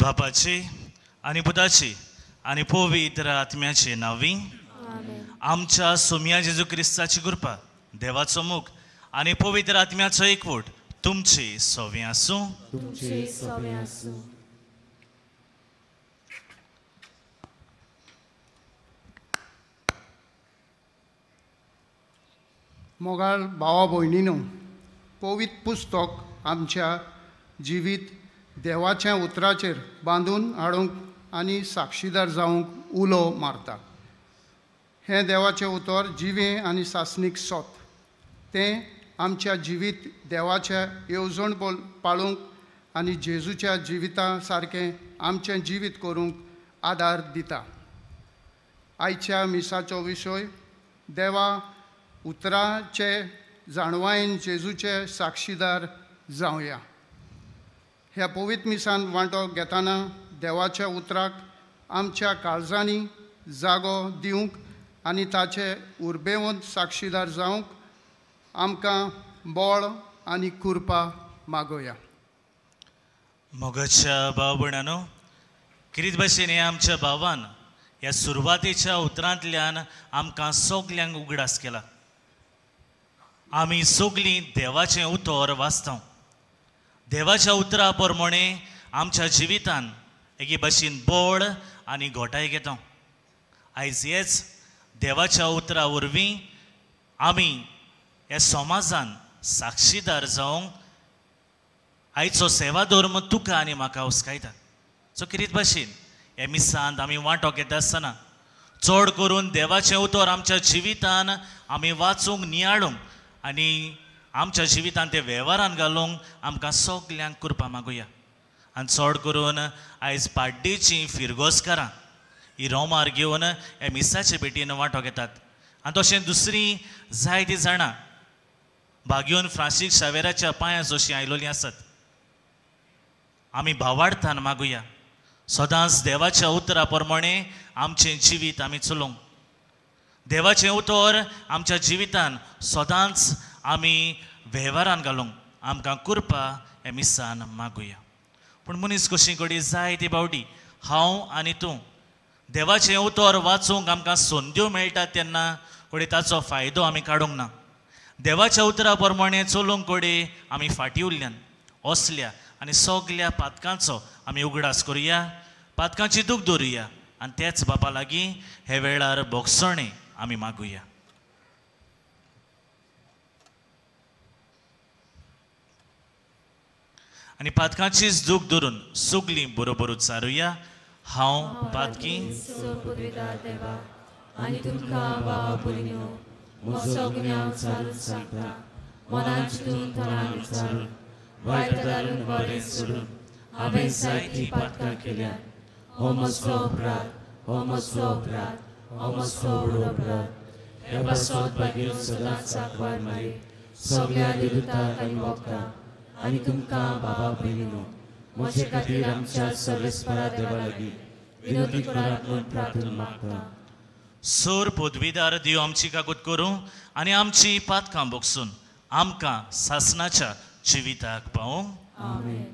बापाची आनी पुताची आनी पवित्र आत्म्याचे नांवी आमच्या सोम्या जेजू क्रिस्ताची कृपा देवाचो मोग आनी पवित्र आत्म्याचो एकवट तुमची सवे आसूं. मोगाळ भावा भयणीनो, पवित्र पुस्तक आमच्या जिवीत देवाच्या उतराचेर बांदून हाडूंक आनी साक्षीदार जावंक उलो मारता. हें देवाचें उतर जिवें आनी सासणीक सोत. तें आमच्या जिवीत देवाच्या येवजण पाळूंक आनी जेजूच्या जिविता सारकें आमचें जिवीत करूंक आदार दिता. आयच्या मिसाचो विशय देवा उतराचे जाणवायेन जेजूचे साक्षीदार जावया. ह्या पवित्र मिसान वांटो घेतना देवाच्या उतराक आमच्या काळजांनी जागो दिवंक आनी ताचे उर्बेवंत साक्षीदार जावंक आमकां बळ आनी कृपा मागोया. मोगाच्या भाव भयणांनो, कितें भाशेन हें आमच्या भावान ह्या सुरवातेच्या उतरांतल्यान आमकां सगल्यांक उगडास केला. आमी सगलीं देवाचें उतर वाचता. देवाच्या उतरा प्रमाणे आमच्या जिवितान एके भाशेन बळ आनी घोटाय घेता. आयज हेच देवाच्या उतरा वरवीं आमी ह्या समाजान साक्षीदार जावंक आयचो सेवा धर्म तुका आनी म्हाका उस्कायता. सो कितें भाशेन हे मिसांत आमी वांटो घेता आसतना चड करून देवाचें उतर आमच्या जिवितान आमी वाचूंक नियाळूंक आनी आमच्या जिवितान ते वेव्हारान घालूंक आमकां सगल्यांक कृपा मागुया. आनी चड करून आयज पाड्डेचीं फिरगोसकारां ही रोमार घेवन हे मिसाचे भेटीन वांटो घेतात. आनी तशें दुसरीं जायतीं जाणां भाग्योन फ्रांसीस शावेराच्या पांयां जशीं आयलोलीं आसात. आमी भावार्थान मागुया सदांच देवाच्या उतरा प्रमाणे आमचें जिवीत आमी चलोवंक. देवाचें उतर आमच्या जिवितान सदांच आमी वेव्हारान घालूंक आमकां कृपा हे मिसान मागुया. पूण मनीस कशी घडी जायती बावडी हांव आनी तूं देवाचें उतर वाचूंक आमकां संद्यो मेळटात तेन्ना कोडे ताचो फायदो आमी काडूंक ना. देवाच्या उतरा प्रमाणे चलोवंक कोडे आमी फाटीं उरल्यान असल्या आनी सगल्या पातकांचो आमी उगडास करुया, पातकांची दूख दवरुया आनी तेच बापा लागीं हे वेळार बोगसणे आमी मागुया. आनी पातकांचीच दूख धरून सगलीं बरोबर उच्चारुया. हांव पातकी आनी तुमकां भाव भयणीओ, म्हजो गुन्यांव चालून सांगता. मनान चिंतून तोंडान विचारून वायट घालून बरें सोडून हांवें जायतीं पातकां केल्यात. हो म्हजो अपराध, हो म्हजो अपराध, हो म्हजो व्हडलो अपराध. हे पासत भाग्योन सदांच सांकवार मारी सगल्या देवतांक आनी भक्तांक आनी तुमकां बाबा भयणीओ, म्हजे खातीर आमच्या सर्वेस्परा देवा लागीं विनोदी करात म्हूण प्रार्थना मागता. सोर पदवीदार देव आमची काकूत करूं आनी आमची पातकां बोगसून आमकां सासणाच्या जिविताक पावूं. आमेन.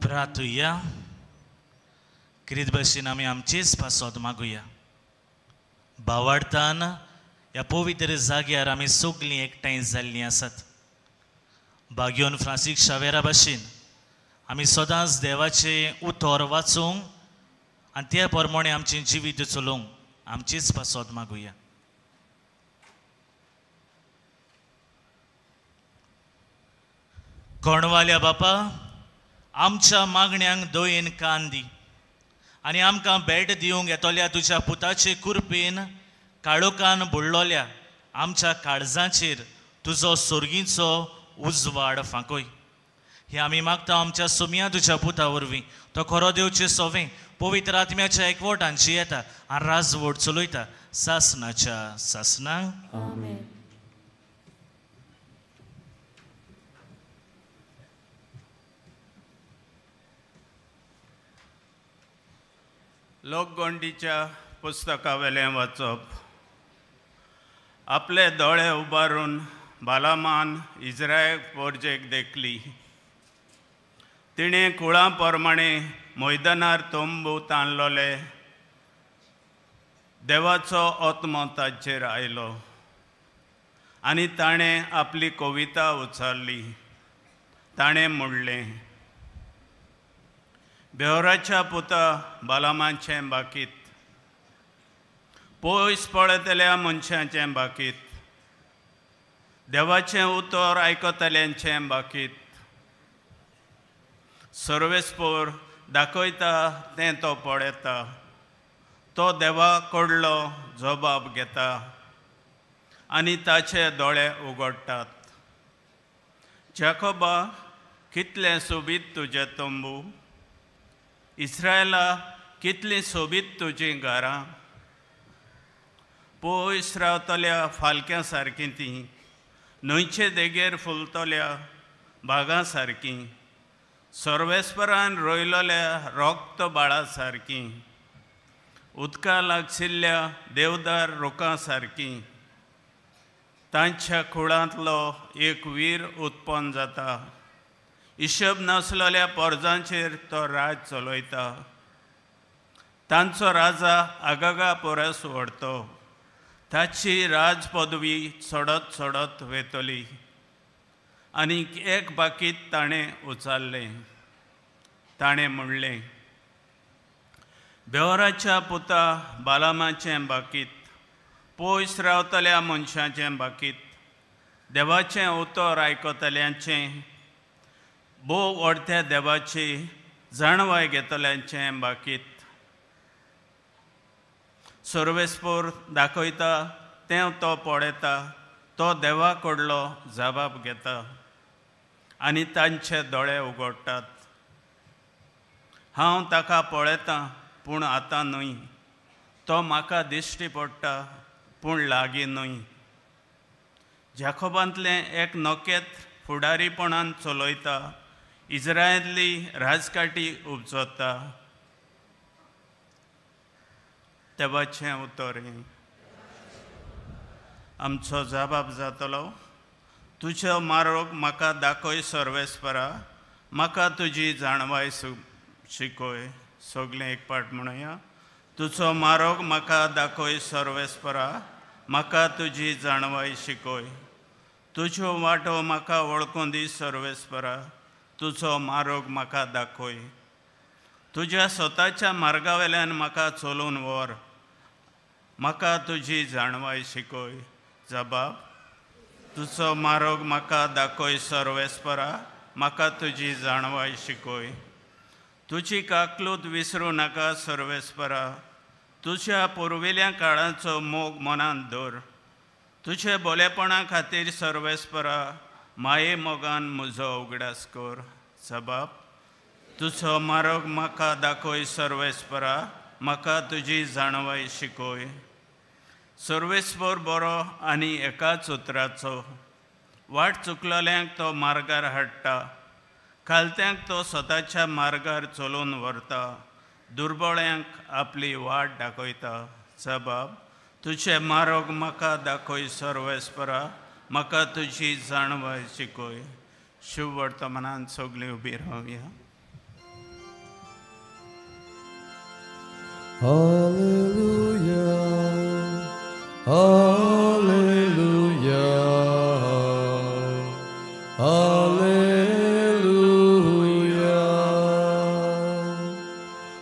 प्रार्थुया. कितें भाशेन आमी आमचीच पासत मागुया. भावार्थान ह्या पवित्र जाग्यार आमी सगलीं एकठांय जाल्लीं आसात. भाग्योन फ्रांसीस शावेरा भाशेन आमी सदांच देवाचें उतर वाचूंक आनी त्या प्रमाणे आमचें जिवीत चलोवंक आमचीच पासत मागुया. कोणवाल्या बापा आमच्या मागण्यांक दोयेन कान दी आनी आमकां भेट दिवंक येतोल्या तुज्या पुताचे कुरपेन काळोखान बुडलोल्या आमच्या काळजांचेर तुजो सोर्गींचो उजवाड फांकय. हे आमी मागता आमच्या सुमया तुज्या पुता वरवीं. तो खरो देवचे सोवें पवित्र आत्म्याच्या एकवटान जियेता आनी राजवट चलयता सासनाच्या सासनांक. आमेन. लोकगोंडीच्या पुस्तका वेलें वाचप. आपले दोळे उबारून बालामान इज्रायल पोरजेक देखली. तिणें कुळां प्रमाणे मैदानार तोंबू ताणलोले. देवाचो आत्मो ताचेर आयलो आनी ताणें आपली कविता उचारली. ताणें म्हणलें, बेहोराच्या पुता बालामाचें बाकीत, पयस पळयतल्या मनशांचें बाकीत, देवाचें उतर आयकतल्यांचें बाकीत. सर्वेस्पोर दाखयता तें तो पळयता, तो देवा कडलो जबाब घेता आनी ताचे दोळे उगडटात. जाकोबा कितलें सोबीत तुजें तंबू, इस्रायला कितलीं सोबीत तुजीं घरां. पयस रावतल्या फालक्यां सारकीं तीं, न्हंयचे देगेर फुलतल्या बागां सारकीं, सर्वेस्परान रोयलोल्या रोगत बाळा सारकीं, उदका लागशिल्ल्या देवदार रुखां सारकीं. तांच्या कुळांतलो एक वीर उत्पन्न जाता. हिशोब नासलेल्या पोरजांचेर तो राज चलयता. तांचो राजा आगागा परस व्हडतो. ताची राज पदवी चडत चडत वेतली. आनीक एक बाकीत ताणें उचारलें. ताणें म्हणलें, बेहोराच्या पुता बालामाचें बाकीत, पयस रावतल्या मनशांचें बाकीत, देवाचें उतर आयकतल्यांचें, भोव व्हडत्या देवाची जाणवाय घेतल्यांचें बाकीत. सर्वेस्पोर दाखयता तें तो पळयता, तो देवा कडलो जबाब घेता आनी तांचे दोळे उगडटात. हांव ताका पळयतां पूण आतां न्हय, तो म्हाका दिश्टी पडटा पूण लागीं न्हय. जाकोबांतलें एक नोकेत फुडारीपणान चलयता, इज्रायली राजकाटी उपजता. देवाचें उतर. आमचो जबाब जातलो, तुजो मार्ग म्हाका दाखय सर्वेस्परा, म्हाका तुजी जाणवाय शिकय. सगळें एक पाट म्हणुया. तुजो मार्ग म्हाका दाखय सर्वेस्परा, म्हाका तुजी जाणवाय शिकय. तुज्यो वाटो म्हाका वळखून दी सर्वेस्परा, तुजो मार्ग म्हाका दाखय. तुज्या स्वताच्या मार्गा वेल्यान म्हाका चलोवन व्हर, म्हाका तुजी जाणवाय शिकय. जबाब, तुजो मार्ग म्हाका दाखय सर्वेस्परा, म्हाका तुजी जाणवाय शिकय. तुजी काकलूत विसरूं नाका सर्वेस्परा, तुज्या पुर्विल्या काळाचो मोग मनांत दवर. तुजे बोलेपणा खातीर सर्वेस्परा, माये मोगान म्हजो उगडास कर. जबाब, तुजो मार्ग म्हाका दाखय सर्वेस्परा, म्हाका तुजी जाणवाय शिकय. सर्वेस्पर बरो आनी एकाच उतराचो. वाट चुकलोल्यांक तो मार्गार हाडटा, खालत्यांक तो स्वताच्या मार्गार चलोवन व्हरता, दुर्बळ्यांक आपली वाट दाखयता. जबाब, तुजे मार्ग म्हाका दाखय सर्वेस्परा, म्हाका तुजी जाणवाय शिकय. शुभ वर्तमानांत सगळीं उबी रावया. Hallelujah, hallelujah, hallelujah,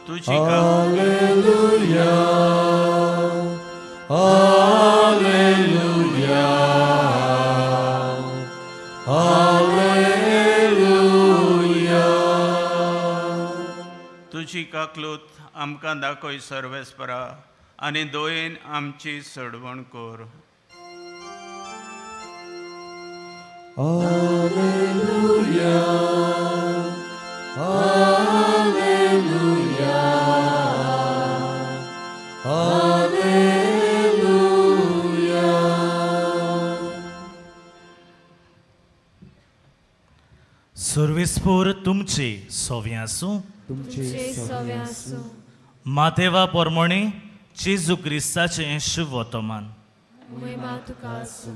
तुजी hallelujah, hallelujah, hallelujah. काकलूत आमकां दाखय सर्वेस्परा आनी दोयेन आमची सोडवण कर. Alleluia. Alleluia. Alleluia. सर्वेस्पोर तुमचे सोवे आसूं. तुमचे सवे आसूं. मातेवा पोरमोणी जेजू क्रिस्ताचें शुभ वर्तमान. महिमा तुका आसूं.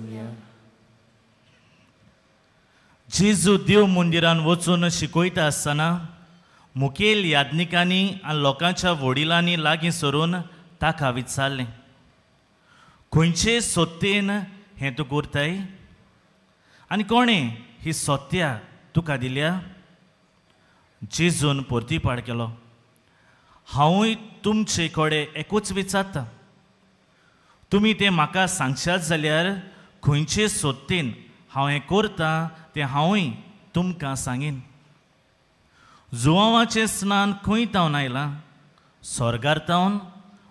जेजू देव मंदिरान वचून शिकयता आसतना मुखेल याज्ञिकांनी आनी लोकांच्या वडिलांनी लागीं सरून ताका विचारलें, खंयचे सत्तेन हें तूं करताय आनी कोणें ही सत्या तुका दिल्या? जेजून परतीपाड केलो, हांवूय तुमचे कडेन एकूच विचारता, तुमी तें म्हाका सांगशात जाल्यार खंयचे सत्तेन हांव हें करतां तें हांवूय तुमकां सांगीन. जुवांवाचें स्नान खंय तावन आयलां, स्वर्गार तावन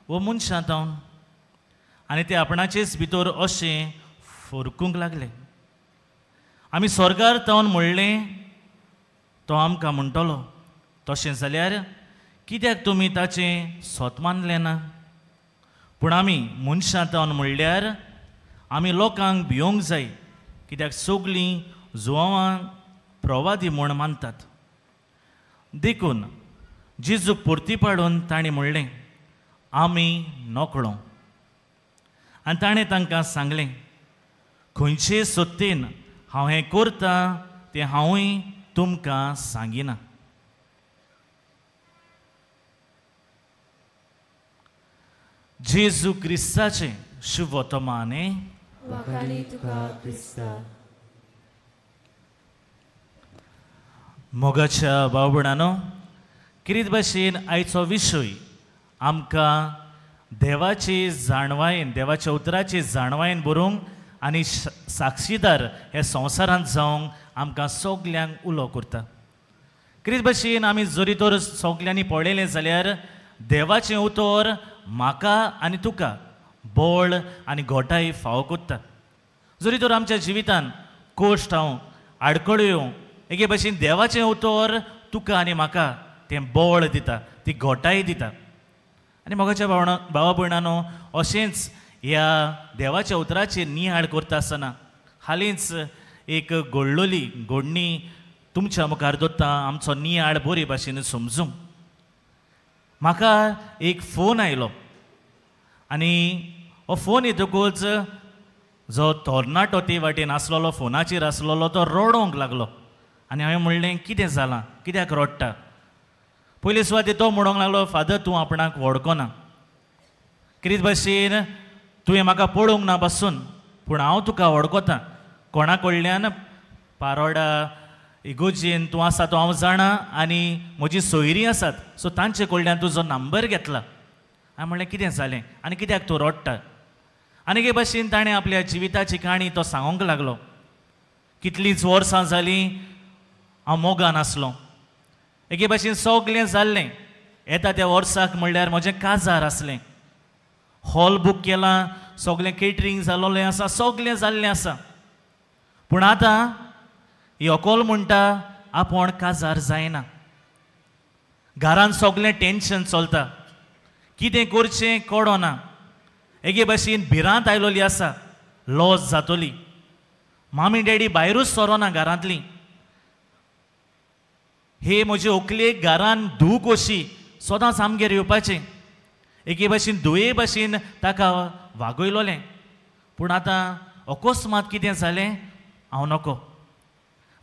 वो मनशां तावन? आनी ते आपणाचेच भितर अशें फुरकूंक लागले. आमी स्वर्गार तावन म्हणलें तो आमकां म्हणटलो, तशें जाल्यार कित्याक तुमी ताचें सोत मानलें ना? पूण आमी मनशां तावन म्हणल्यार आमी लोकांक भियोंक जाय, कित्याक सगळीं जुवांवांक प्रवादी म्हूण मानतात. देखून जेजूक परतीपाडून ताणें म्हणलें, आमी नकळो. आनी ताणें तांकां सांगलें, खंयचे सत्तेन हांव हें करतां तें हांवूय तुमकां सांगिना. जेजू क्रिस्ताचें शुभ वर्तमान. वखाणी तुका क्रिस्ता. मोगाच्या भाव भयणांनो, कितें भाशेन आयचो विशय आमकां देवाची जाणवायेन, देवाच्या उतराची जाणवायेन बरोवंक आनी साक्षीदार हे संवसारांत जावंक आमकां सगल्यांक उलो करता. कितें भाशेन आमी जरी तर सगल्यांनी पळयलें जाल्यार देवाचें उतर म्हाका आनी तुका बळ आनी घोटाय फावो कोत्ता. जरी तर आमच्या जिवितान कोश्ट हांव आडखळ्यो एके भाशेन देवाचें उतर तुका आनी म्हाका तें बळ दिता, ती घोटाय दिता. आनी मोगाच्या भावा भयणांनो, अशेंच ह्या देवाच्या उतराचेर नियाळ करता आसतना हालींच एक घोडणी तुमच्या मुखार दवरता, आमचो नियाळ बरे भाशेन समजूंक. म्हाका एक फोन आयलो आनी हो फोन येतकूच जो तोरणाटो ते वाटेन आसलेलो, फोनाचेर आसलेलो, तो रडोंक लागलो. आनी हांवें म्हणलें, कितें जालां, कित्याक रडटा? पयले सुवातेर तो म्हणूंक लागलो, फादर तूं आपणाक वळखना, कितें भाशेन तुवें म्हाका पळोवंक ना पासून, पूण हांव तुका वळखता. कोणा कडल्यान? पारोडा इगोजेन तूं आसा तो हांव जाणा आनी म्हजी सोयरीं आसात, सो तांचे कडल्यान तुजो नंबर घेतला. हांवें म्हणलें, कितें जालें आनी कित्याक तूं रडटा? आनी हे भाशेन ताणें आपल्या जिविताची काणी तो सांगूंक लागलो. कितलींच वर्सां जालीं हांव मोगान आसलो, एके भाशेन सगलें जाल्लें. येता त्या वर्साक म्हणल्यार म्हजें काजार आसलें, हॉल बूक केलां, सगलें केटरींग जाल्लें आसा, सगलें जाल्लें आसा. पूण आतां ही अकोल म्हणटा आपूण काजार जायना. घरान सगलें टेन्शन चलता, कितें करचें कळना. एके भाशेन भिरांत आयलोली आसा, लॉस जातली. मामी डॅडी भायरूच सरोना घरांतलीं. हे म्हजे व्हंकलेक घरान धूव कशी सदांच आमगेर येवपाचें. एके भाशेन दुये भाशेन ताका वागयलोलें. पूण आतां अकस्मात कितें जालें, हांव नको.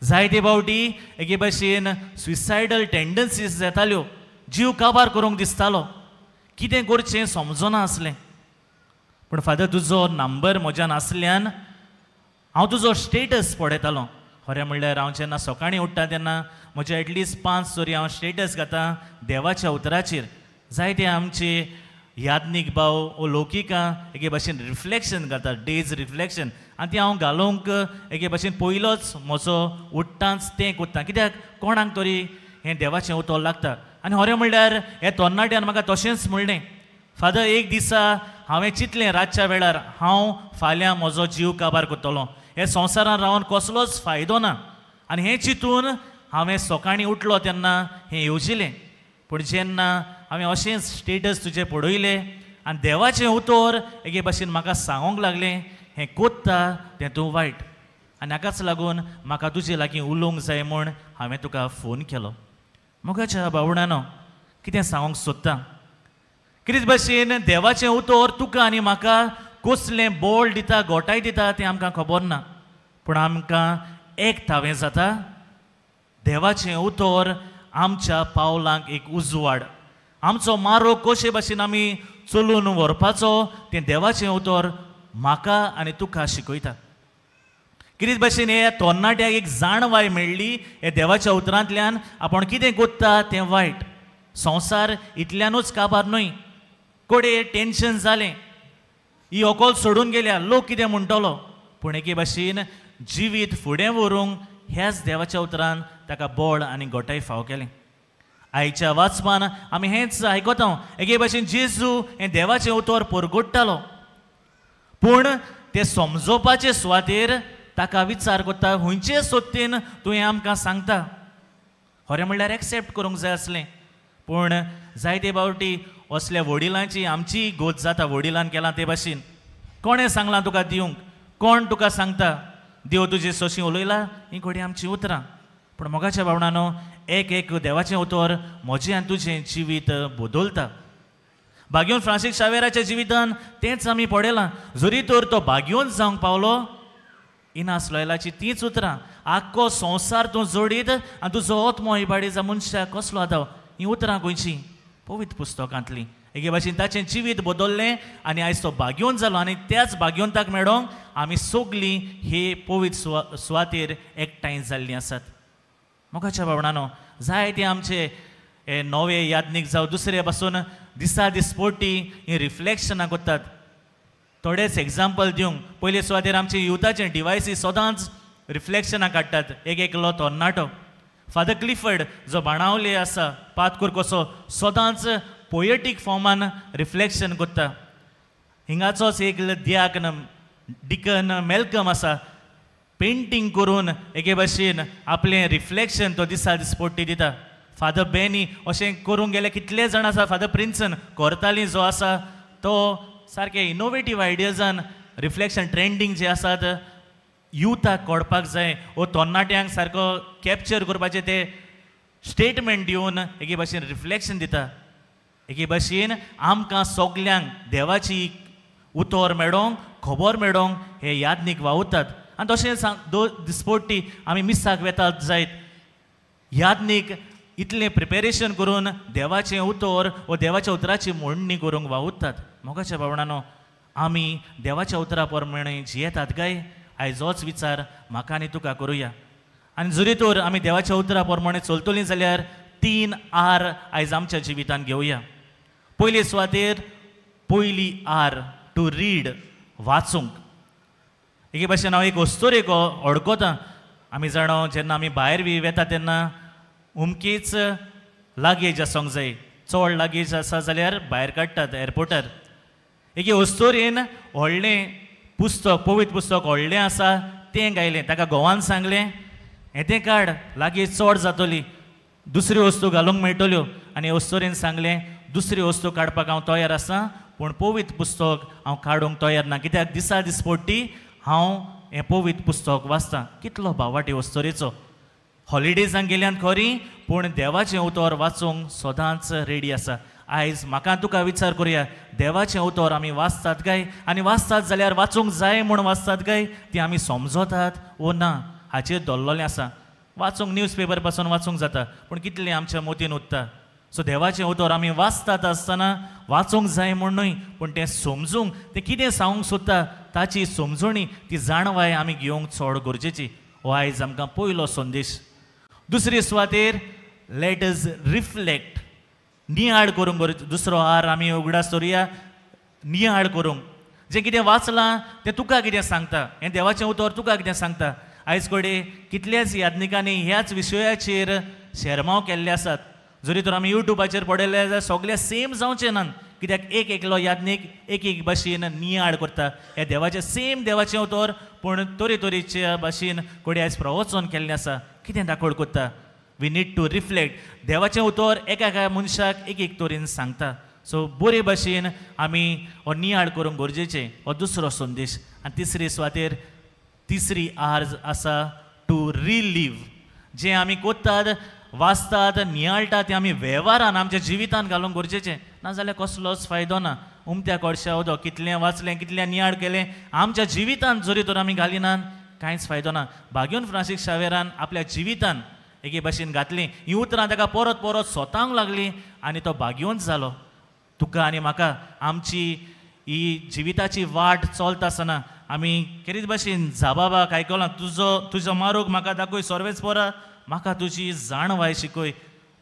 जायते फावटी एके भाशेन सुसायडल टेंडन्सीज येताल्यो, जीव काबार करूंक दिसतालो, कितें करचें समजना आसलें. पूण फादर तुजो नंबर म्हज्यान आसल्यान हांव तुजो स्टेटस पळयतालो. खरें म्हणल्यार हांव जेन्ना सकाळीं उठ्ठा तेन्ना म्हजे एटलिस्ट 5 तरी हांव स्टेटस घातां देवाच्या उतराचेर. जायते आमचे याज्ञीक भाव ओ लौकिकां एके भाशेन रिफ्लेक्शन घालतात, डेज रिफ्लेक्शन, आनी ती हांव घालूंक एके भाशेन पयलोच म्हजो उठ्ठांच तें कोत्ता. कित्याक कोणाक तरी हें देवाचें उतर लागता आनी खरें म्हणल्यार हे तरणाट्यान म्हाका तशेंच म्हणलें, फादर एक दिसा हांवें चिंतलें रातच्या वेळार हांव फाल्यां म्हजो जीव काबार करतलों, हे संवसारान रावन कसलोच फायदो ना. आनी हें चिंतून हांवें सकाळीं उठलो तेन्ना हें येवजिलें. पूण जेन्ना हांवें अशेंच स्टेटस तुजें पळयलें आनी देवाचें उतर एके भाशेन म्हाका सांगूंक लागलें, हें कोत्ता तें तूं वायट, आनी हाकाच लागून म्हाका तुजे लागीं उलोवंक जाय म्हूण हांवें तुका फोन केलो. मोगाच्या भावंडांनो, कितें सांगूंक सोदतां, कितें भाशेन देवाचें उतर तुका आनी म्हाका कसलें बोल दिता, गोटाय दिता तें आमकां खबर ना. पूण आमकां एक थावें जाता, देवाचें उतर आमच्या पावलांक एक उजवाड, आमचो मारो कशे भाशेन आमी चलून व्हरपाचो तें देवाचें उतर म्हाका आनी तुका शिकयता. कितें भाशेन हे तरणाट्याक एक जाणवाय मेळ्ळी हे देवाच्या उतरांतल्यान, आपूण कितें कोत्ता तें वायट. संवसार इतल्यानूच काबार न्हय, कोडे टेन्शन जालें, ही अकोल सोडून गेल्या, लोक कितें म्हणटलो. पूण एके भाशेन जिवीत फुडें व्हरूंक ह्याच देवाच्या उतरान ताका बळ आनी गोटाय फाव केलें. आयच्या वाचपान आमी हेंच आयकता, एके भाशेन जेजू हें देवाचें उतर परगट्टालो, पूण तें समजोवपाचे सुवातेर ताका विचार करता, खंयचे सोत्तेन तूं हें आमकां सांगता. खरें म्हणल्यार एक्सेप्ट करूंक जाय आसलें, पूण जायते फावटी असल्या वडिलांची आमची गोत जाता, वडिलान केलां ते भाशेन. कोणें सांगलां तुका दिवंक, कोण तुका सांगता देव तुजे सोशी उलयला, ही घोडी आमची उतरां. पूण मोगाच्या भावंडांनो, एक एक देवाचें उतर म्हजें आनी तुजें जिवीत बदलता. भाग्योन फ्रांसीस शावेराच्या जिवितान तेंच आमी पळयलां. जरी तर तो भाग्योन जावंक पावलो, इनास लॉयलाची तीच उतरां, आख्खो संवसार तूं जोडीत आनी तुजो ओतमो इबाडीचा मनशाक कसलो आदाव, ही उतरां खंयची पवित्र पुस्तकांतलीं. एके भाशेन ताचें जिवीत बदललें आनी आयज तो भाग्योन जालो, आनी त्याच भाग्योंताक मेळोंक आमी सगळीं हे पवित्र सुवातेर एकठांय जाल्लीं आसात. मोगाच्या भावंडांनो, जायते आमचे हे नवे यादनीक जावं दुसरे पासून दिसा दिसपोटी ही रिफ्लेक्शनां करतात. थोडेच एग्जाम्पल दिवंक, पयले सुवातेर आमचे युथाचे डिवायसीस सदांच रिफ्लेक्शनां काडटात. एक एकलो तरणाटो फादर क्लिफर्ड जो बाणावले आसा पातकूर कसो, सदांच पोएटीक फॉर्मान रिफ्लेक्शन करता. हिंगाचोच एक दियाकन डिकन मेलकम आसा, पेंटींग करून एके भाशेन आपलें रिफ्लेक्शन तो दिसा दिसपोटी दिता. फादर बेनी अशें करूंक गेले कितले जाण आसा. फादर प्रिन्सन कोर्ताली जो आसा तो सारके इनोवेटीव आयडियाजान रिफ्लेक्शन ट्रेंडींग जे आसात युथाक कळपाक जाय, वो तरणाट्यांक सारको कॅप्चर करपाचें ते स्टेटमेंट दिवन एके भाशेन रिफ्लेक्शन दिता. एके भाशेन आमकां सगल्यांक देवाची उतर मेळोंक, खबर मेळोंक हे यादनीक वावुरतात. आनी तशें दिसपोटी आमी मिसाक वेतात जायत. यादनीक इतलें प्रिपेरेशन करून देवाचें उतर वो देवाच्या उतराची मोडणी करूंक वावुरतात. मोगाच्या भावंडांनो, आमी देवाच्या उतरा प्रमाणे जियेतात काय, आयज होच विचार म्हाका आनी तुका करुया. आनी जरी तर आमी देवाच्या उतरा प्रमाणे चलतलीं जाल्यार 3 आर आयज आमच्या जिवितान घेवया. पयले सुवातेर पयली आर टू रीड, वाचूंक. एके भाशेन हांव एक वस्तूर अडकोतां. आमी जाणो जेन्ना आमी भायर बी वेता तेन्ना उमकीच लागेज आसूंक जाय. चड लागेज आसा जाल्यार भायर काडटात एअरपोर्टार. एके वस्तूरेन व्हडलें पुस्तक, पवित्र पुस्तक व्हडलें आसा तें गायलें. ताका घोवान सांगलें, हें तें काड, लागेज चड जातली, दुसरी वस्तू घालूंक मेळटल्यो. आनी वस्तूरेन सांगलें, दुसरी वस्तू काडपाक हांव तयार आसां, पूण पवित्र पुस्तक हांव काडूंक तयार ना, कित्याक दिसा दिसपोटी हांव हें पवित्र पुस्तक वाचतां. कितलो भावाटी वस्तुरेचो. हॉलिडेजांक गेल्यान खरी, पूण देवाचें उतर वाचूंक सदांच रेडी आसा. आयज म्हाका तुका विचार करुया, देवाचें उतर आमी वाचतात काय, आनी वाचतात जाल्यार वाचूंक जाय म्हूण वाचतात काय, ती आमी समजतात वो ना हाचेर दल्लोलें आसा. वाचूंक न्यूजपेपर पासून वाचूंक जाता, पूण कितलें आमच्या मोतीन उरता. सो देवाचें उतर आमी वाचतात आसतना वाचूंक जाय म्हूण न्हय, पूण तें समजूंक, तें कितें सांगूंक सोदता ताची समजणी, ती जाणवाय आमी घेवंक चड गरजेची. हो आयज आमकां पयलो संदेश. दुसरे सुवातेर लेट अस रिफ्लेक्ट, नियाळ करूंक गरजेचें. दुसरो आर आमी उगडास करुया, नियाळ करूंक. जें कितें वाचलां तें तुका कितें सांगता, हें देवाचें उतर तुका कितें सांगता. आयज घडये कितल्याच यादनिकांनी ह्याच विशयाचेर शेरमाव केल्ले आसात. जरी तर आमी युट्यूबाचेर पडयले जाल्यार सगळे सेम जावचे नात कित्याक एक एकलो याज्ञीक एक एक भाशेन नियाळ करता हे देवाचें सेम देवाचें उतर पूण तरेतरेच्या भाशेन कोणी आयज प्रवचन केल्लें आसा कितें दाखोवड कोत्ता वी नीड टू रिफ्लेक्ट देवाचें उतर एका एका मनशाक एक एक तरेन सांगता सो बरे भाशेन आमी हो नियाळ करूंक गरजेचें हो दुसरो संदेश आनी तिसरी सुवातेर तिसरी आर्ज आसा टू रिलीव जें आमी कोत्तात वाचतात नियाळटात तें आमी वेव्हारान आमच्या जिवितान घालूंक गरजेचें नाजाल्यार कसलोच फायदो ना उमत्या कोळशा उदक कितलें वाचलें कितलें नियाळ केलें आमच्या जिवितान जरी तर आमी घालिनात कांयच फायदो ना भाग्योन फ्रांसीस शावेरान आपल्या जिवितान एके भाशेन घातलीं हीं उतरां ताका परत परत सोतांक लागलीं आनी तो भाग्योन जालो तुका आनी म्हाका आमची ही जिविताची वाट चलता आसतना आमी केरीत भाशेन बाबाक आयकलां तुजो मारूक म्हाका दाखय सर्वेस्परा म्हाका तुजी जाणवाय शिकय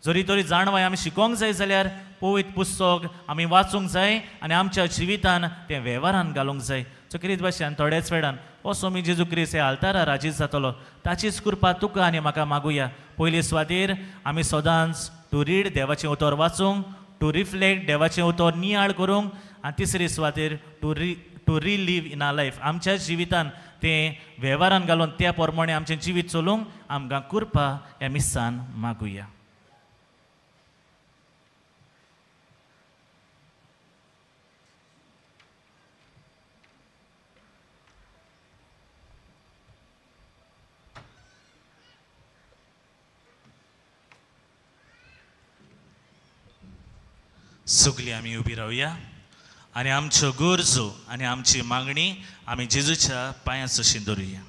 जरी तरी जाणवाय आमी शिकोवंक जाय जाल्यार पवित्र पुस्तक आमी वाचूंक जाय आनी आमच्या जिवितान तें वेव्हारान घालूंक जाय सो केरीत भाशेन थोड्याच वेळान हो स्वामी जेजू क्रिस्त हे आल्तारा राजीत जातलो ताचीच कृपा तुका आनी म्हाका मागुया पयले सुवातेर आमी सदांच टू रीड देवाचें उतर वाचूंक टू रिफ्लेक्ट देवाचें उतर नियाळ करूंक आनी तिसरी सुवातेर to relieve in our life आमच्या जिवितान तें वेव्हारान घालून त्या प्रमाणे आमचें जिवीत चलोवंक आमकां कृपा ह्या मिस्सान मागुया सगळीं आमी उबी रावया आनी आमच्यो गरजो आनी आमची मागणी आमी जेजूच्या पांयां तशीं दवरुया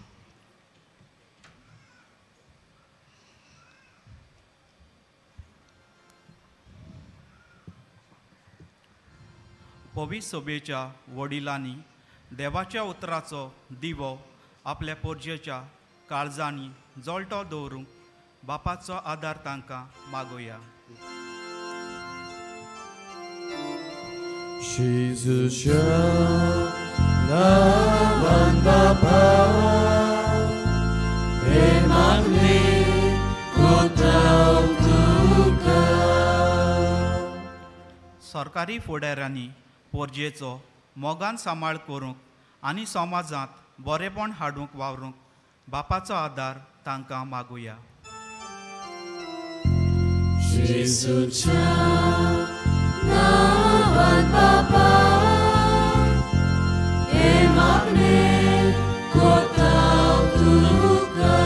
पवित्र सभेच्या वडिलांनी देवाच्या उतराचो दिवो आपल्या पोरजेच्या काळजांनी जळटो दवरूंक बापाचो आदार तांकां मागुया Jezusia, nawan Bapa, emangni kutau tuka. सरकारी फुडाऱ्यांनी पोरजेचो मोगान सांबाळ करूंक आनी समाजांत बरेपण हाडूंक वावरूंक बापाचो आदार तांकां मागुया Jezusia, nawan Bapa, emangni kutau tuka.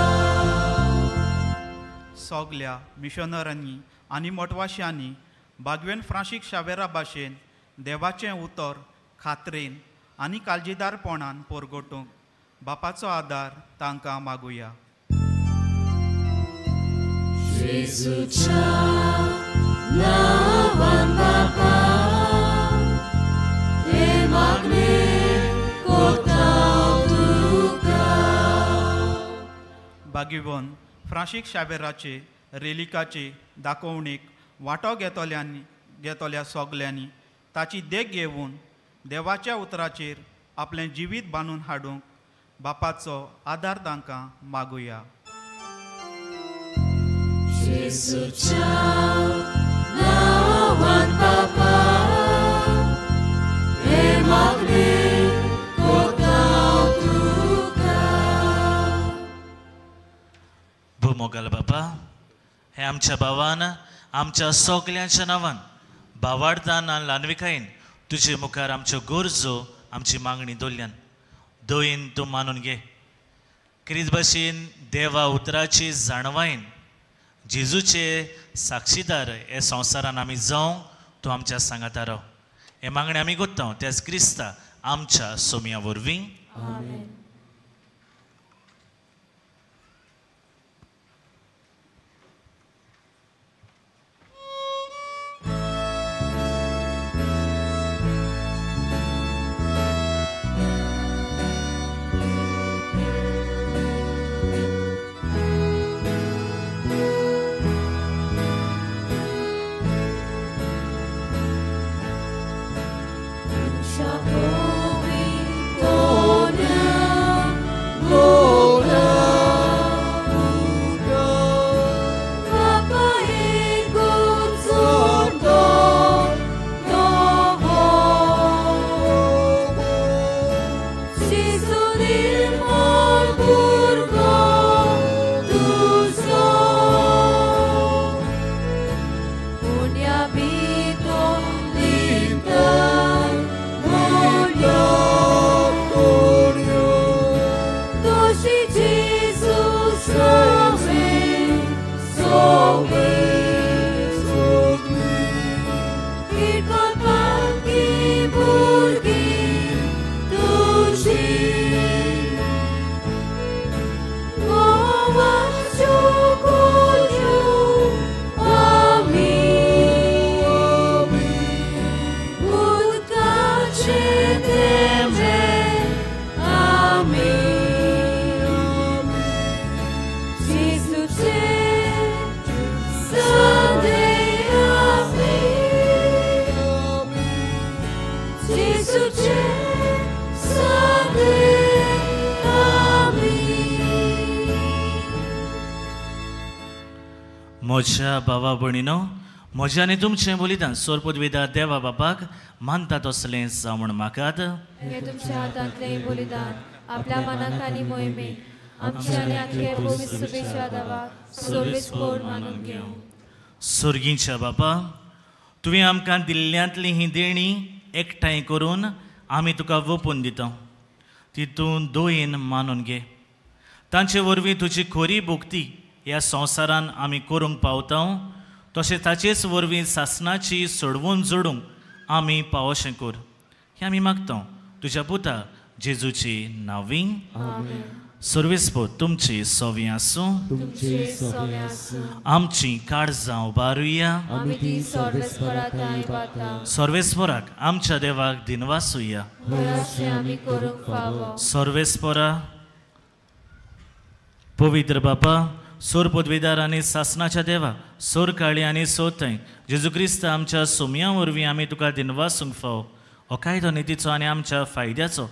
सगल्या मिशनरांनी आनी मोटवाश्यांनी भागवेन फ्रांसीस शावेरा भाशेन देवाचें उतर खात्रेन आनी काळजीदारपणान पोरगोटूंक बापाचो आदार तांकां मागुया Jezusia, nawan Bapa, emangni kutau tuka. भागीवन फ्रांसीस शावेराचे रेलिकाचे दाखोवणेक वांटो घेतल्या सगल्यांनी ताची देख घेवन देवाच्या उतराचेर आपलें जिवीत बांदून हाडूंक बापाचो आदार तांकां मागुया Jezusia, nawan Bapa, emangni kutau tuka. भुमोगाल बाबा हे आमच्या भावान आमच्या सगल्यांच्या नांवान भावार्थान आनी ल्हानविकायेन तुजे मुखार आमच्यो गरजो आमची मागणी दवरल्यान दयेन तूं मानून घे क्रिस्त भाशेन देवा उतराची जाणवायेन जेजूचे साक्षीदार हे संवसारान आमी जावं तूं आमच्या सांगाता राव हे मागणी आमी कोत्ता त्याच क्रिस्ता आमच्या सोमया वरवीं आमेन. Shapowi Tonya म्हज्या भावा भयणीनो, म्हजें आनी तुमचें बलिदान सोर पदवेदार देवा बापाक मानता तसलें जावण म्हाकात. हे तुमच्या हातांतलें बलिदान आपल्या मनाक आनी मोहिमे आमच्या आनी आख्खे पवित्र सभेच्या दावाक सर्वेस्पोर मानून घेवं. सुर्गीच्या बापा, तुवें आमकां दिल्ल्यांतली ही देणी एकठांय करून आमी तुका वोपून दिता. तितून दोयेन मानून घे. तांचे वरवीं तुजी खरी भोक्ती ह्या संवसारान आमी करूंक पावता. तशें ताचेच वरवीं सासणाची सोडवून जोडूंक आमी पावशें कर. हें आमी मागता तुज्या पुता जेजूची नांवी. सर्वेस्पोर तुमची सोवी आसूं. आमची काळजां उबारुया. सर्वेस्पोराक आमच्या देवाक दिनवासुया. सर्वेस्पोरा पवित्र बापा, सोर पदवीदार आनी सासणाच्या देवा, सोर काळी आनी सोथय जेजू क्रिस्त आमच्या सोमया वरवीं आमी तुका दिनवासूंक फाव. हो कायदो नितीचो आनी आमच्या फायद्याचो.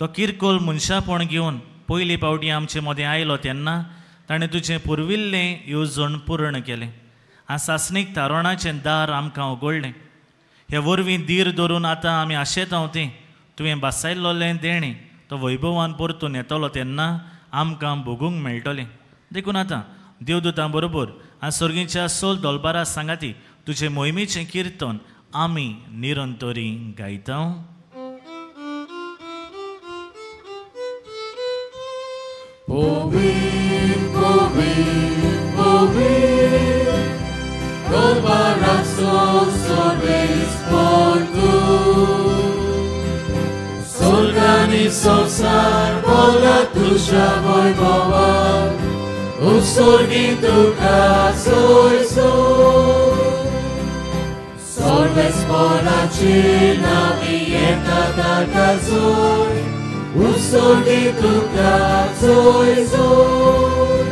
तो किरकोळ मनशापण घेवन पयली पावटी आमचे मदें आयलो तेन्ना ताणें तुजें पुर्विल्लें येवजण पूर्ण केलें. सासणीक तारोणाचें दार आमकां उगडलें. हे वरवीं धीर धरून आतां आमी आशेतांव तें तुवें बासायल्लोलें देणें तो वैभवान परतून येतलो तेन्ना आमकां भोगूंक मेळटलें. देखून आतां देवदूतां बरोबर आनी सर्गीच्या सोल दोलबारा सांगाती तुजें मोहिमेचें किर्तन आमी निरंतरी गायता. Solgani संसार बोला तुझ्या वैभवान उत्सर्गी तुका सोय सोय. सर्वेस्पोराची नावी येता ताका सोय उत्सर्गी तुका सोय सोय.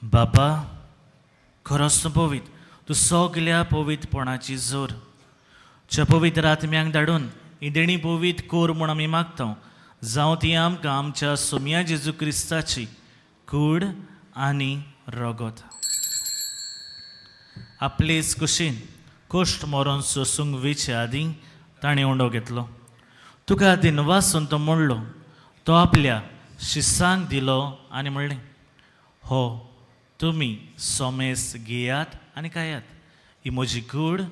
बापा, खरोच तूं पवित्र. तूं सगल्या पवित्रपणाची जोर च्या पवित्र आत्म्यांक धाडून ही देणी पवित्र कोर म्हूण आमी मागता. जावं ती आमकां आमच्या सोम्या जेजू क्रिस्ताची कूड आनी रगत. आपलेच कुशीन कोश्ट मरोन सोसूंक वेचे आदीं ताणें उंडो घेतलो. तुका दिनवासून तो म्हणलो. तो आपल्या शिसांक दिलो आनी म्हणलें, हो तुमी सोमेस घेयात आनी खायात. ही म्हजी कूड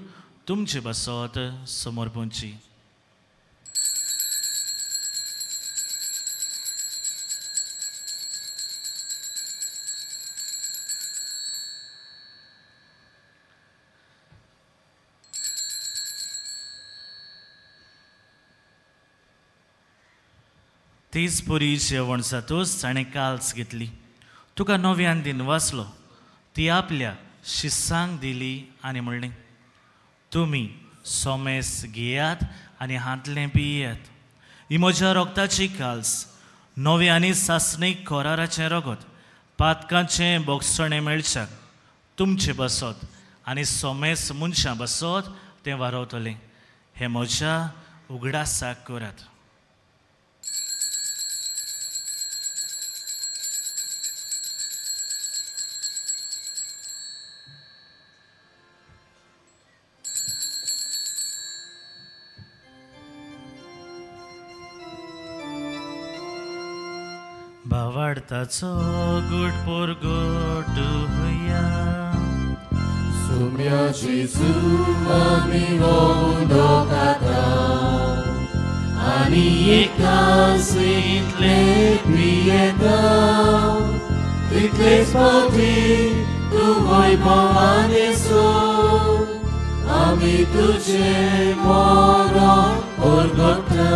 तुमचे बसत समोर पोंची. तीच पुरी जेवण जातूच ताणें काल्स घेतली. तुका नव्यान दिनवासलो. ती आपल्या शिसांक दिली आनी म्हणलें, तुमी सोमेस घेयात आनी हातलें पियेयात. ही म्हज्या रोगताची काल्स, नवे आनी सासणीक कोराराचें रगत, पातकांचें बोगसणें मेळच्याक तुमचें बसत आनी सोमेस मनशां बसत तें वारवतलें. हें म्हज्या उगडासाक करात. भावार्थाचो गोड पोर गोड होया. सोम्या जेजू आमी हो उंडो खाता आनी एकाच इतले पियेता तितलेच पावती तू वैभवाने सो आमी तुझे मरण ओरगता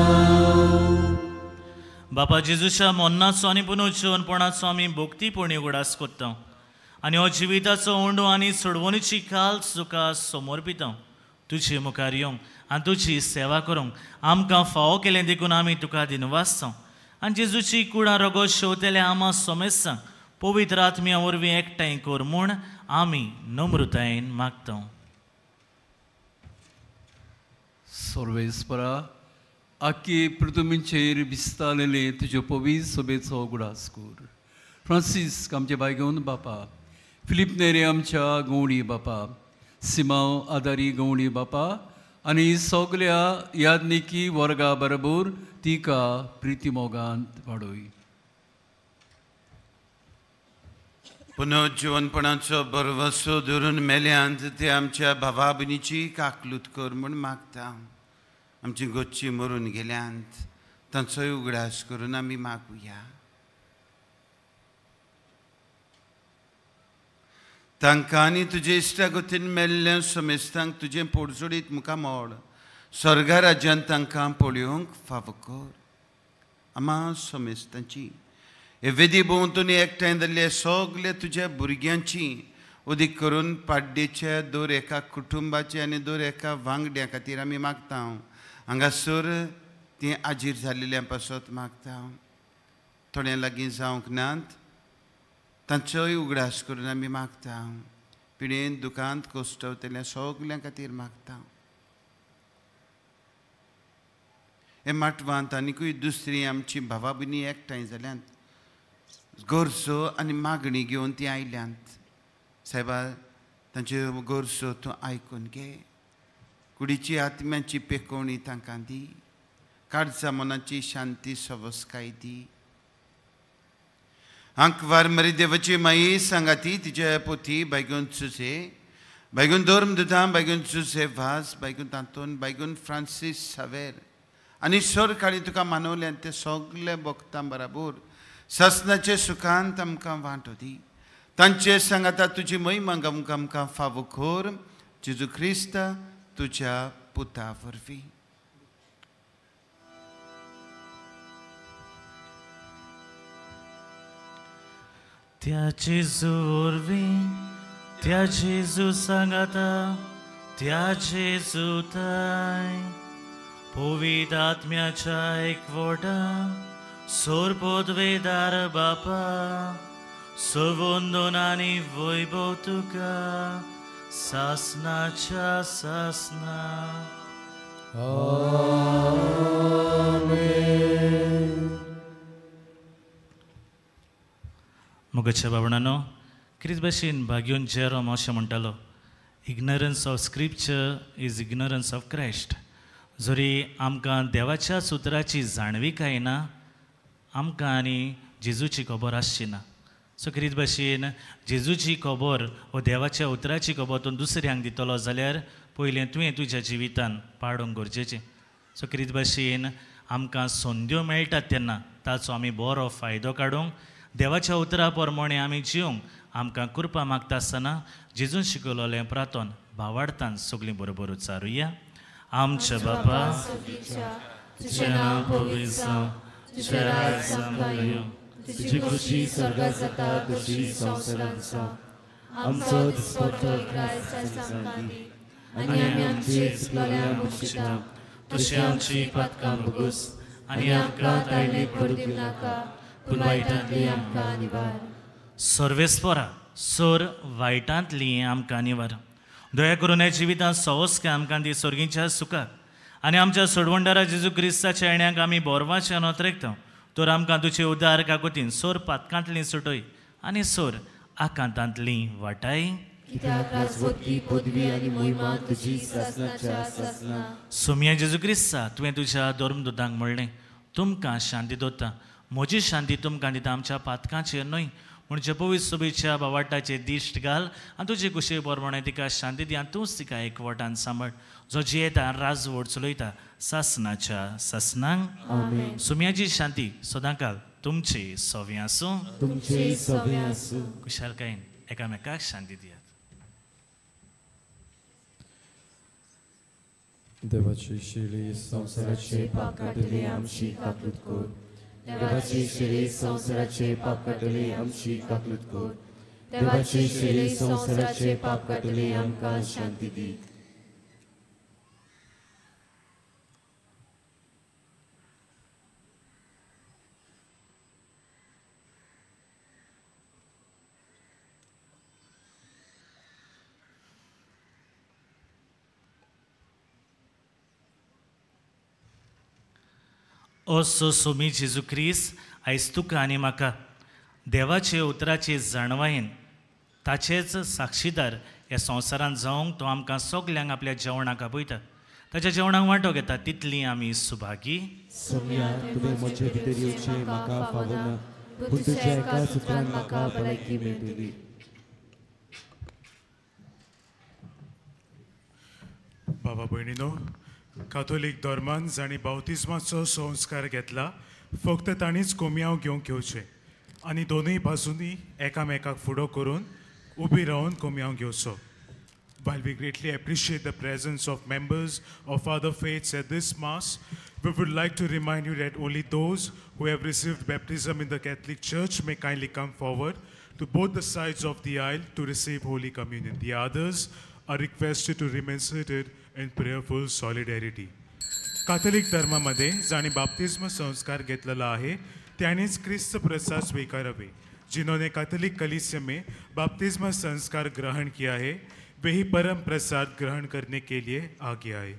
बापा जेजूच्या मोन्नाचो आनी पुनर्जीवनपणाचो आमी भोक्तीपणी उगडास कोत्ता आनी हो जिविताचो ओंडो आनी सोडवणीची काल तुका समोर पिता तुजे मुखार येवंक आनी तुजी सेवा करूंक आमकां फावो केलें देखून आमी तुका दिनवासता आनी जेजूची कुडां रगत शेवतेल्या आमा सोमेसांक पवित्र आत्म्या वरवीं एकठांय कर म्हूण आमी नम्रतायेन मागता. सर्वेस्परा आख्खे पृथ्वीचेर विस्तारलेले तुजे पवित्र सभेचो उगडास कर. फ्रांसीस आमचे बायगोन बापा, फिलीप नेरे आमच्या गवळी बापा, सिमांव आदारी गवळी बापा आनी सगल्या यादनिकी वर्गा बरोबर तिका प्रिती मोगांत वाडोय. पुनर्जीवनपणाचो बरवसो धरून मेल्यांत ते आमच्या भावा भयणीची काकलूत कर म्हूण मागता. आमची गोच्ची मरून गेल्यांत तांचोय उगडास करून आमी मागुया. तांकां आनी तुजे इश्टागतीन मेल्ल्या समेस्तांक तुजें पोडजोडीत मुखार मोड स्वर्गा राज्यांत तांकां पळोवंक फावो कर. आमा समेस्तांची हे वेदी भोंवतणी एकठांय जाल्ले सगळे तुज्या भुरग्यांची उदीक करून पाड्डेच्या दर एका कुटुंबाचे आनी दर एका वांगड्या खातीर आमी मागता. हांगासर ती आजीर जाल्लेल्या पासत मागता. थोड्या लागीं जावंक नात तांचोय उगडास करून आमी मागता. पिडेन दुखांत कोश्टवतल्या सगल्या खातीर मागता. हे माटवांत आनीकूय दुसरी आमची भावा भयणी एकठांय जाल्यांत गरजो आनी मागणी घेवन ती आयल्यांत. सायबा तांच्यो गरजो तूं आयकून घे. कुडीची आत्म्याची पेकोवणी तांकां दी. काळजा मनाची शांती सवस्काय दी. हांक वार मरी देवाची माई सांगाती तिच्या पोती बायगून चुजे बायगून धर्म दुधां बायगून चुजे वास बायगून तांतून बायगून फ्रांसीस सावेर आनी सर काळी तुका मानवल्यान ते सगळे भक्तां बराबर ससनाचे सुखांत आमकां वांटो दी. तांचे सांगाता तुजी महिमा आमकां फावो कर. जेजू ख्रिस्त तुज्या पुता वरवीं. त्या जेजू वरवीं त्या जेजू सांगाता त्या जेजू ताय पवित्र आत्म्याच्या एकवटा सोरपोदवेदार बापा सवंदन आनी वैभव तुका सासनाच्या सासना. मुगाच्या बाबणानो क्रिस्त भाशेन भाग्योन जेरोम अशें म्हणटालो ignorance of scripture is ignorance of Christ. जरी आमकां देवाच्या सुत्राची जाणविकाय ना आमकां आनी जेजूची खबर आसची ना. सो क्रिस्त भाशेन जेजूची खबर वो देवाच्या उतराची खबर तूं दुसऱ्यांक दितलो जाल्यार पयलें तुवें तुज्या जिवितान पाडूंक गरजेचें. सो क्रिस्त भाशेन आमकां संद्यो मेळटात तेन्ना ताचो आमी बरो फायदो काडूंक देवाच्या उतरा प्रमाणे आमी जिवंक आमकां कृपा मागता आसतना जेजून शिकयलोलें प्रार्थन भावार्थान सगळीं बरोबर उच्चारुया. आमच्या बापा तुजें नांव पवित्र जावं, तुजें राज्य संभाळ्यो, तुजी खुशी स्वर्गांत जाता तशी संवसारांत जावं. आमचो दिसपट्टो क्रायस्ताक आमकां दी आनी आमी आमची चुकलोल्यांक बक्षिता तशी आमची पातकां भोगूस आनी आमकां ताळणेक पडूंक दिवं नाका पूण वायटांतली आमकां निवार. सर्वेस्परा सोर वायटांतली आमकां निवार. दया करून हे जिवितांत सवस्काय आमकां दी सर्गीच्या सुखाक आनी आमच्या सोडवणदारा जेजू क्रिस्ताच्या येण्याक आमी बोरवाचें नोतरेकता. तर आमकां तुजे उदार काकुतीन सोर पातकांतलीं सुटय आनी सोर आकांतांतलीं वाटाय. कित्याक राजवटी पदवी आनी महिमा तुजी सासनाच्या सासना. सोम्या जेजू क्रिस्ता तुवें तुज्या धर्मदुतांक म्हणलें तुमकां शांती दोत्ता म्हजी शांती तुमकां दिता. आमच्या पातकांचेर न्हय म्हणजे पवित्र सोबीच्या बावाटाचे दिश्ट घाल आनी तुजे कुशे बरोवणे तिका शांती दी आनी तूंच तिका एकवटान सांबाळ जो जियेता राजवट चलयता सासनाच्या सासनांक आमेन. सुम्याची शांती सदांकाल तुमचे सव्य आसूं तुमचे सवे आसूं. कुशालकायेन एकामेकाक शांती दियात. देवाची शिडी संवसाराचे पाप काडले आमची काकूट कोर. देवाची शिडी संवसाराचे पाप काडले आमची काकूट कोर. देवाची शिडी संवसाराचे पाप काडले आमकां शांती दी. ओ सोमी जेजू क्रिस्त आयज तुका आनी म्हाका देवाचे उतराचे जाणवायेन ताचेच साक्षीदार ह्या संवसारांत जावंक तो आमकां सगल्यांक आपल्या जेवणाक आपयता. ताच्या जेवणाक वांटो घेता तितली आमी सुभागी. सोम्या तुवें म्हजे भितर येवचें म्हाका फावना, पूण तुज्या एका उतरान म्हाका भलायकी मेळटली. बाबा भयणीनो, कॅथोलीक धर्मान जाणी बावतिस्माचो संस्कार घेतला फक्त ताणीच कोमयाव घेवचे आनी दोनूय बाजूंनी एकामेकाक फुडो करून उबी रावन कोमयाव घेवचो. While we greatly appreciate the presence of members of other faiths at this Mass, we would like to remind you that only those who have received baptism in the Catholic Church may kindly come forward to both the sides of the aisle to receive Holy Communion. The others are requested to remain seated in prayerful solidarity. Catholic धर्मामध्ये जाणी बाप्तिस्म संस्कार घेतलेला आहे त्यानेच ख्रिस्त प्रसाद स्वीकारावे. जिन्होंने Catholic कलीसिया में बपतिस्मा संस्कार ग्रहण किया है वही परम प्रसाद ग्रहण करने के लिए आगे आए.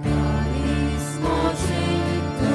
Carisma tu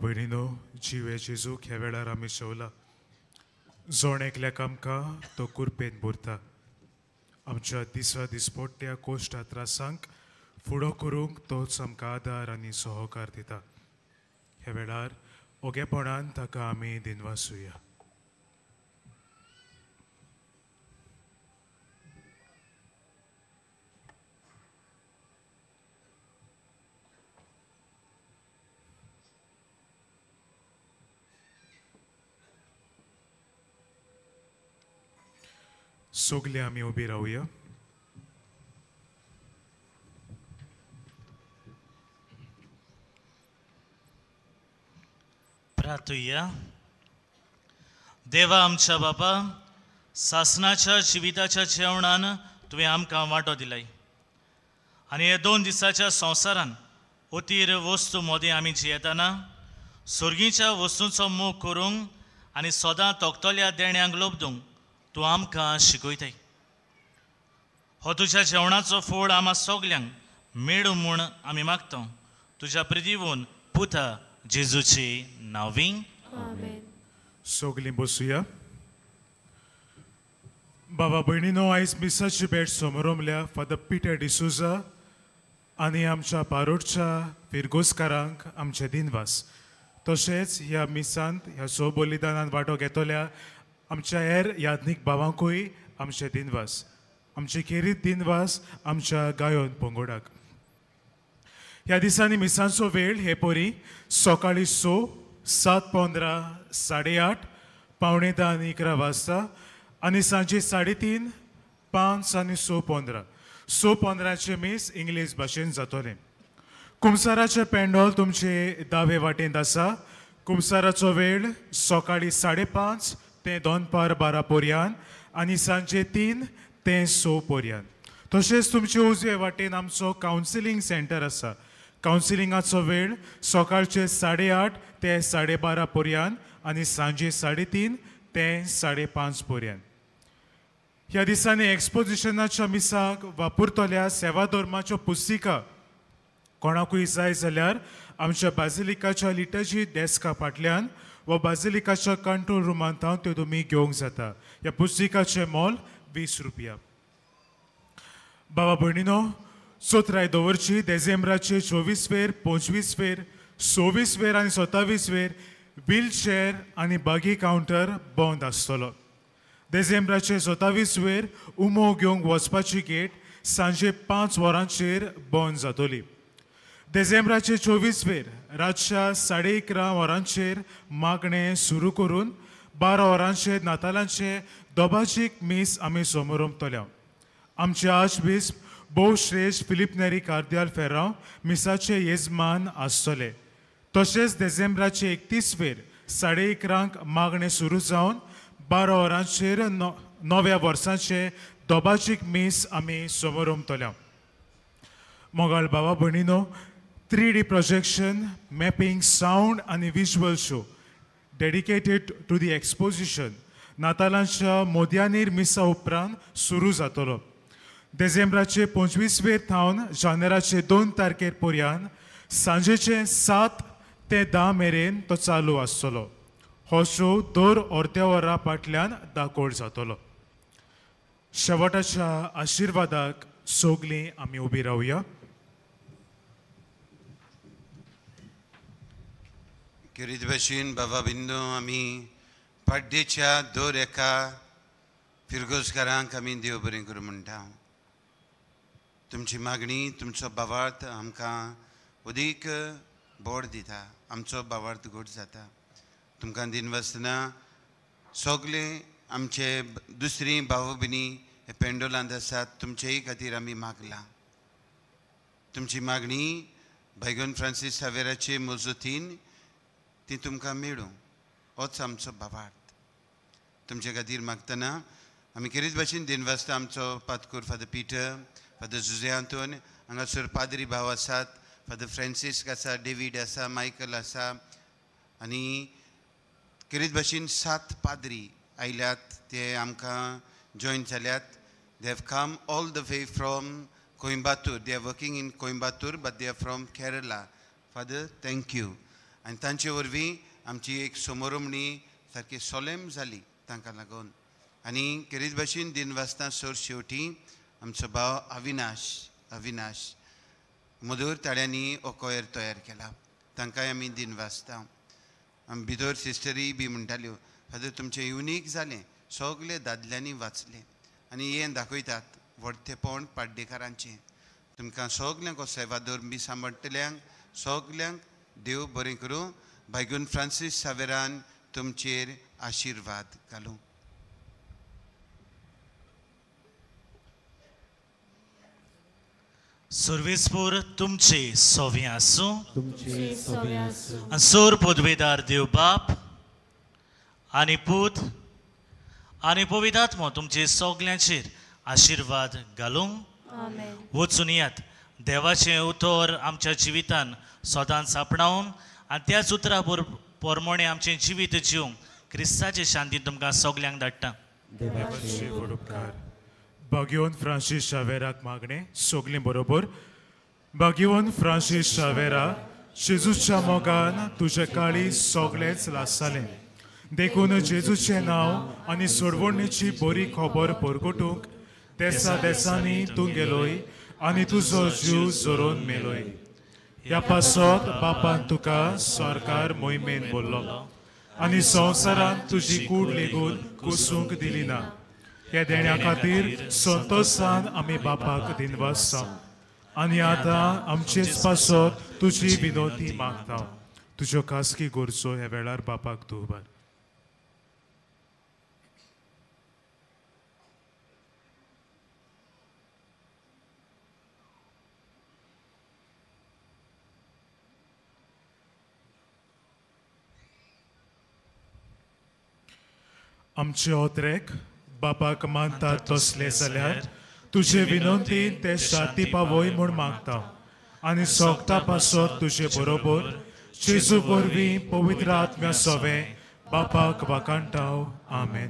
भयणीनो, जिवे जेजूक ह्या वेळार आमी शेवला. जोण एकल्याक आमकां तो कुरपेन भरता. आमच्या दिसपट्ट्या कोश्टा त्रासांक फुडो करूंक तोच आमकां आदार आनी सहकार दिता. ह्या वेळार ओगेपणान ताका आमी दिनवासुया. सगले आमी उबी रावया. प्रार्थुया. देवा आमच्या बापा, सासनाच्या जिविताच्या जेवणान तुवें आमकां वांटो दिलाय आनी हे 2 दिसाच्या संवसारान अतीर वस्तू मोदें आमी जियेताना सर्गीच्या वस्तूंचो मोग करूंक आनी सदां तोखतल्या देण्यांक लोबदूंक तूं आमकां शिकयताय. हो तुज्या जेवणाचो फळ आम्हा सगल्यांक मेळूं म्हूण आमी मागता. तुज्या प्रिदिवून पुता जेजूची नांवी. सगलीं बसुया. बाबा भयणीनो, आयज मिसाची भेट समोरमल्या फादर पिटर डिसुजा आनी आमच्या पारोडच्या फिरगोसकारांक आमचे दिनवास. तशेंच ह्या मिसांत ह्या बलिदानांत वांटो घेतल्या आमच्या हेर याज्ञीक भावांकूय आमचे दिनवास. आमचे खेरीत दिनवास आमच्या गायोन पंगोडाक. ह्या दिसांनी मिसांचो वेळ हे परी सकाळी 6, 7:15, 8:30, 9:45 आनी 11 वाजता आनी सांजे 3:30, 5 आनी 6:15. 6:15चे मीस इंग्लीश भाशेन जातले. कुमसाराचे पेंडॉल तुमचे दावे वाटेंत आसा. कुमसाराचो वेळ सकाळी 5:30 ते 2:12 पर्यंत आनी सांजे 3 ते 6 पर्यंत. तशेंच तुमचे उजवे वाटेन आमचो कावन्सिलींग सेंटर आसा. कावन्सिलिंगाचो वेळ सकाळचे 8:30 ते 12:30 पर्यंत आनी सांजे 3:30 ते 5:30 पर्यंत. ह्या दिसांनी एक्सपोजिशनाच्या मिसाक वापरतल्या सेवा धर्माच्यो पुस्तिका कोणाकूय जाय जाल्यार आमच्या बाजिलिकाच्या लिटर्जी डेस्का फाटल्यान वा बाजिलिकाच्या कंट्रोल रुमांत त्यो तुमी घेवंक जाता. ह्या पुस्तिकाचें मोल 20 रुपया. बाबा भयणीनो, सोत्राय दवरची. डिसेंबराचे 24 वेर, 25 वेर, 26 वेर आनी 27 वेर व्हीलचेअर आनी बागी कावंटर बंद आसतलो. डिसेंबराचे 27 वेर उमो घेवंक वचपाची गेट सांजे 5 वरांचेर बंद जातली. डिसेंबराचे 24 वेर रातच्या 11:30 वरांचेर मागणें सुरू करून 12 वरांचेर नातालांचे दोबाचीक मीस आमी समोरमतल्या. आमचे आर्चबिस्प भोव श्रेश्ठ फिलीप नेरी कार्दियाल फेरांव मिसाचे येजमान आसतले. तशेंच डिसेंबराचे 31 वेर 11:30 मागणें सुरू जावन 12 वरांचेर 9व्या वर्साचे दोबाचीक मीस आमी समोरमतल्या. मोगाळ बाबा भयणीनो, 3D projection, mapping, sound and visual show dedicated to the exposition नातालांच्या मोदयानीर मिसा उपरांत सुरू जातलो. डिसेंबराचे 25 वेर थावन जानेराचे 2 तारखेर पर्यंत सांजेचे 7 ते 10 मेरेन तो चालू आसतलो. हो शो दर अर्द्या वरा फाटल्यान दाखोड जातलो. शेवटाच्या आशिर्वादाक सगलीं आमी उबी रावया. किरीत भशेन बाबा बिंदू आमी पाड्डेच्या दर एका फिरगोसकारांक आमी देव बरें करूं म्हणटा. तुमची मागणी, तुमचो भावार्थ आमकां अदीक बोड दिता. आमचो भावार्थ घट जाता. तुमकां दिनवासतना सगळे आमचे दुसरी भाव भयणी हे पेंडोलांत आसात, तुमचेय खातीर आमी मागलां. तुमची मागणी भायगोन फ्रांसीस सावेराचे मजतीन ती तुमकां मेळूं, होच आमचो भावार्थ. तुमचे खातीर मागतना आमी किरीत भाशेन दिनवासता आमचो पातकूर फादर पिटर, फादर जुजे आंतोन, हांगासर पाद्री भाव आसात, फादर फ्रांसीस आसा, डेवीड आसा, मायकल आसा आनी किरीत भाशेन 7 पाद्री आयल्यात. ते आमकां जॉयन जाल्यात. They have come all the way from Coimbatore. They are working in Coimbatore but they are from Kerala. Father, thank you. आनी तांचे वरवीं आमची एक समोरमणी सारकी सोलेम जाली तांकां लागून. आनी खेरीत भाशेन दिनवासता सर शेवटी आमचो भाव अविनाश मधुर ताळ्यांनी हो कोयर तयार केला. तांकांय आमी दिनवासता. आमी भितर सिस्टरी बी म्हणटाल्यो फादर तुमचें युनीक जालें, सगळे दादल्यांनी वाचलें आनी हें दाखयतात व्हडतेपण पाड्डेकारांचें. तुमकां सगल्यांक हो सेवादोर बी सांबाळटल्यांक सगल्यांक देव बरें करूं. भायगून फ्रांसीस सावेरान तुमचेर आशिर्वाद घालूं. सर्वेस्पूर तुमचे सोवें आसूं. तुमचे सोबे आसूं. सोर पदवेदार देव बाप आनी पूत आनी पवित्र आत्मो तुमचे सगल्यांचेर आशिर्वाद घालूं. आमेन. वचून यात देवाचें उतर आमच्या जिवितान सदांच आपणावून आनी त्याच उतरा पोरमोणे आमचें जिवीत जिवंक क्रिस्ताचे शांतीन तुमकां सगल्यांक धाडटा. देवाचे उपकार. भाग्यवान फ्रांसीस शावेराक मागणें सगलीं बरोबर. भाग्यवान फ्रांसीस शावेरा, जेजूच्या मोगान तुजे काळी सगळेंच लासालें. देखून जेजूचें नांव आनी सोडवणेची बरी खबर परगटूंक देसा देसांनी तूं गेलोय आनी तुजो जीव जोरोवन मेलोय. ह्या पासत बापान तुका सरकार मोहिमेन बोल्लो आनी संवसारांत तुजी कूड लेगून कुसूंक दिली ना. ह्या देण्या खातीर संतोशान आमी बापाक दिनवासता. आनी आतां आमचेच पासत तुजी विनोती मागता. तुज्यो खासगी गोरजो ह्या वेळार बापाक तूं उबार. आमचे ओत्रेक बापाक मानतात तसले जाल्यार तुजे विनंतीन ते शांती पावय म्हूण मागता. आनी सोगता पासत तुजे बरोबर जेजू वरवीं पवित्र आत्म्या सोवें बापाक वाकाणटाव. आमेन.